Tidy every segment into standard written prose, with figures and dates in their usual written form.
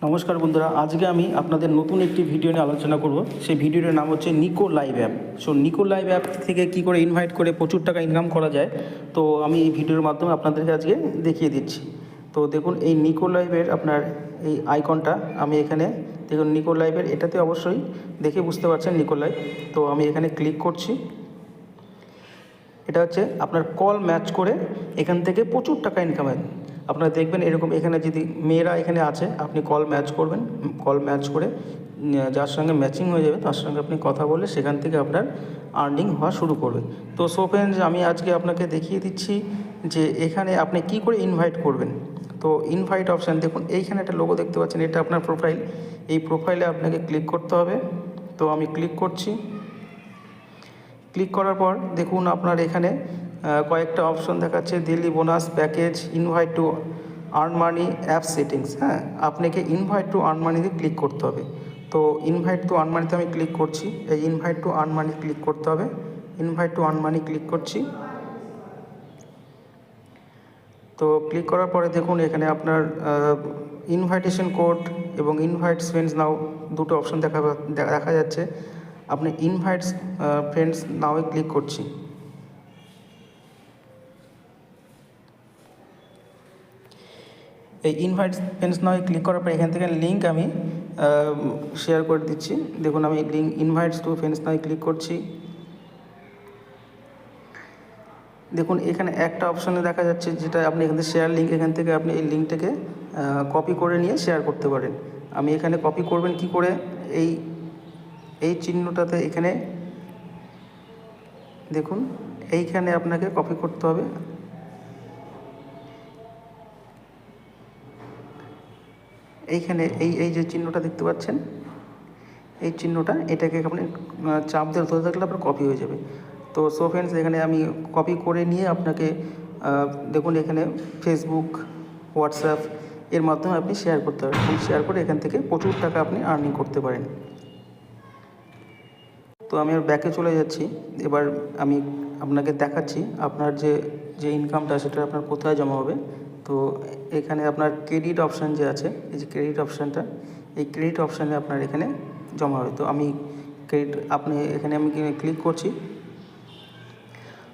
নমস্কার বন্ধুরা, আজকে আমি আপনাদের নতুন একটি ভিডিও নিয়ে আলোচনা করব। সেই ভিডিওটার নাম হচ্ছে Nico live app. So Nico live app থেকে কি করে ইনভাইট করে প্রচুর টাকা ইনকাম করা যায়, তো আমি এই ভিডিওর মাধ্যমে আপনাদেরকে আজকে দেখিয়ে দিচ্ছি। তো দেখুন, এই নিকো লাইভের আপনার এই আইকনটা আমি এখানে দেখুন, নিকো লাইভের এটাতে অবশ্যই দেখে বুঝতে পারছেন নিকো লাইভ। তো আমি এখানে ক্লিক করছি। এটা হচ্ছে আপনার কল ম্যাচ করে এখান থেকে প্রচুর টাকা ইনকাম হয়। আপনারা দেখবেন এরকম, এখানে যদি মেয়েরা এখানে আছে, আপনি কল ম্যাচ করবেন, কল ম্যাচ করে যার সঙ্গে ম্যাচিং হয়ে যাবে তার সঙ্গে আপনি কথা বলে সেখান থেকে আপনার আর্নিং হওয়া শুরু করবে। তো সো ফ্রেন্ডস, আমি আজকে আপনাকে দেখিয়ে দিচ্ছি যে এখানে আপনি কি করে ইনভাইট করবেন। তো ইনভাইট অপশান দেখুন, এইখানে একটা লোগো দেখতে পাচ্ছেন, এটা আপনার প্রোফাইল। এই প্রোফাইলে আপনাকে ক্লিক করতে হবে। তো আমি ক্লিক করছি। ক্লিক করার পর দেখুন আপনার এখানে কয়েকটা অপশন দেখাচ্ছে, daily bonus, package, invite to earn money, app settings. হ্যাঁ, আপনাকে ইনভাইট টু আর্ন মানিতে ক্লিক করতে হবে। তো ইনভাইট টু আর্ন মানিতে আমি ক্লিক করছি। এই invite to earn money click করতে হবে। Invite to earn money click করছি। তো ক্লিক করার পরে দেখুন এখানে আপনার ইনভাইটেশন কোড এবং ইনভাইট ফ্রেন্ডস নাও দুটো অপশন দেখা যাচ্ছে। আপনি ইনভাইটস ফ্রেন্ডস নাওয়ে ক্লিক করছি। এই ইনভাইট ফ্রেন্ডস নাওয়ে ক্লিক করার পর এখান থেকে লিঙ্ক আমি শেয়ার করে দিচ্ছি। দেখুন, আমি লিঙ্ক ইনভাইটস টু ফ্রেন্ডস নাওয়ে ক্লিক করছি। দেখুন এখানে একটা অপশানে দেখা যাচ্ছে যেটা আপনি এখান থেকে শেয়ার লিঙ্ক, এখান থেকে আপনি এই লিঙ্কটাকে কপি করে নিয়ে শেয়ার করতে পারেন। আমি এখানে কপি করবেন কি করে, এই চিহ্নটাতে এখানে দেখুন, এইখানে আপনাকে কপি করতে হবে। এইখানে এই যে চিহ্নটা দেখতে পাচ্ছেন, এই চিহ্নটা, এটাকে আপনি চাপ দিয়ে ধরে থাকলে আপনার কপি হয়ে যাবে। তো সো ফ্রেন্ডস, এখানে আমি কপি করে নিয়ে আপনাকে দেখুন এখানে ফেসবুক, হোয়াটসঅ্যাপ এর মাধ্যমে আপনি শেয়ার করতে পারেন। শেয়ার করে এখান থেকে প্রচুর টাকা আপনি আর্নিং করতে পারেন। তো আমি আর ব্যাকে চলে যাচ্ছি। এবার আমি আপনাকে দেখাচ্ছি আপনার যে ইনকামটা সেটা আপনার কোথায় জমা হবে। তো এখানে আপনার ক্রেডিট অপশান যে আছে, এই যে ক্রেডিট অপশানটা, এই ক্রেডিট অপশানে আপনার এখানে জমা হবে। তো আমি আমি ক্লিক করছি।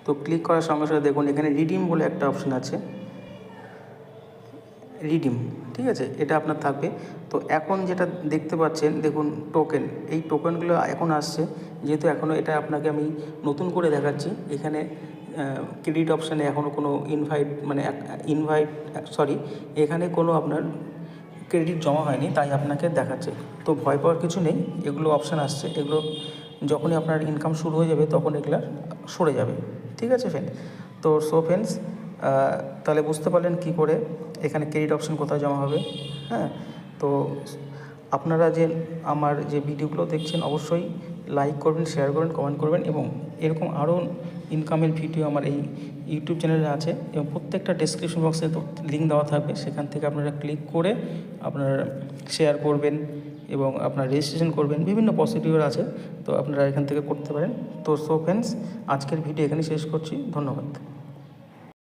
তো ক্লিক করার সঙ্গে সঙ্গে দেখুন এখানে রিডিম বলে একটা অপশান আছে, রিডিম, ঠিক আছে, এটা আপনার থাকবে। তো এখন যেটা দেখতে পাচ্ছেন দেখুন টোকেন, এই টোকেনগুলো এখন আসছে, যেহেতু এখনও এটা আপনাকে আমি নতুন করে দেখাচ্ছি। এখানে ক্রেডিট অপশানে এখনও কোনো এখানে কোনো আপনার ক্রেডিট জমা হয়নি, তাই আপনাকে দেখাচ্ছে। তো ভয় পাওয়ার কিছু নেই, এগুলো অপশান আসছে, এগুলো যখনই আপনার ইনকাম শুরু হয়ে যাবে তখন এগুলো সরে যাবে, ঠিক আছে ফ্রেন্ড। তো সো ফ্রেন্ডস, তাহলে বুঝতে পারলেন কি করে এখানে ক্রেডিট অপশান কোথায় জমা হবে। হ্যাঁ, তো আপনারা যে আমার যে ভিডিওগুলো দেখছেন অবশ্যই লাইক করবেন, শেয়ার করবেন, কমেন্ট করবেন, এবং এরকম আরও ইনকামের ভিডিও আমার এই ইউটিউব চ্যানেলে আছে, এবং প্রত্যেকটা ডেসক্রিপশন বক্সে তো লিঙ্ক দেওয়া থাকবে, সেখান থেকে আপনারা ক্লিক করে আপনারা শেয়ার করবেন এবং আপনার রেজিস্ট্রেশন করবেন। বিভিন্ন প্রসিডিওর আছে, তো আপনারা এখান থেকে করতে পারেন। তো সো ফ্রেন্ডস, আজকের ভিডিও এখানে শেষ করছি। ধন্যবাদ।